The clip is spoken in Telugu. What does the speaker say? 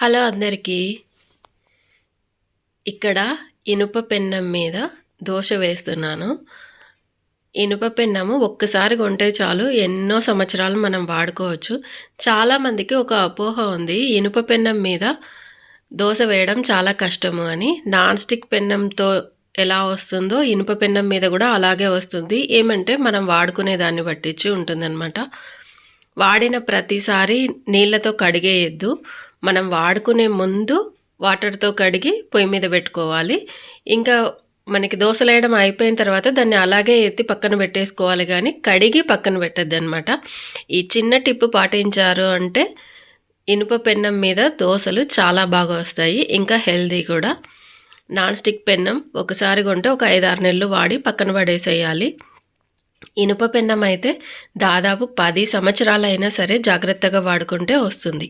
హలో అందరికీ. ఇక్కడ ఇనుప పెన్నం మీద దోశ వేస్తున్నాను. ఇనుప పెన్నము ఒక్కసారి కొంటే చాలు ఎన్నో సంవత్సరాలు మనం వాడుకోవచ్చు. చాలామందికి ఒక అపోహ ఉంది, ఇనుప పెన్నం మీద దోశ వేయడం చాలా కష్టము అని. నాన్ స్టిక్ పెన్నంతో ఎలా వస్తుందో ఇనుప పెన్నం మీద కూడా అలాగే వస్తుంది. ఏమంటే మనం వాడుకునే దాన్ని పట్టించి ఉంటుందన్నమాట. వాడిన ప్రతిసారి నీళ్ళతో కడిగేయద్దు. మనం వాడుకునే ముందు వాటర్తో కడిగి పొయ్యి మీద పెట్టుకోవాలి. ఇంకా మనకి దోశలేయడం అయిపోయిన తర్వాత దాన్ని అలాగే ఎత్తి పక్కన పెట్టేసుకోవాలి, కానీ కడిగి పక్కన పెట్టద్దు అనమాట. ఈ చిన్న టిప్పు పాటించారు అంటే ఇనుప పెన్నం మీద దోశలు చాలా బాగా వస్తాయి, ఇంకా హెల్దీ కూడా. నాన్ స్టిక్ పెన్నం ఒకసారి కొంటే ఒక 5-6 నెలలు వాడి పక్కన పడేసేయాలి. ఇనుప పెన్నం అయితే దాదాపు 10 సంవత్సరాలైనా సరే జాగ్రత్తగా వాడుకుంటే వస్తుంది.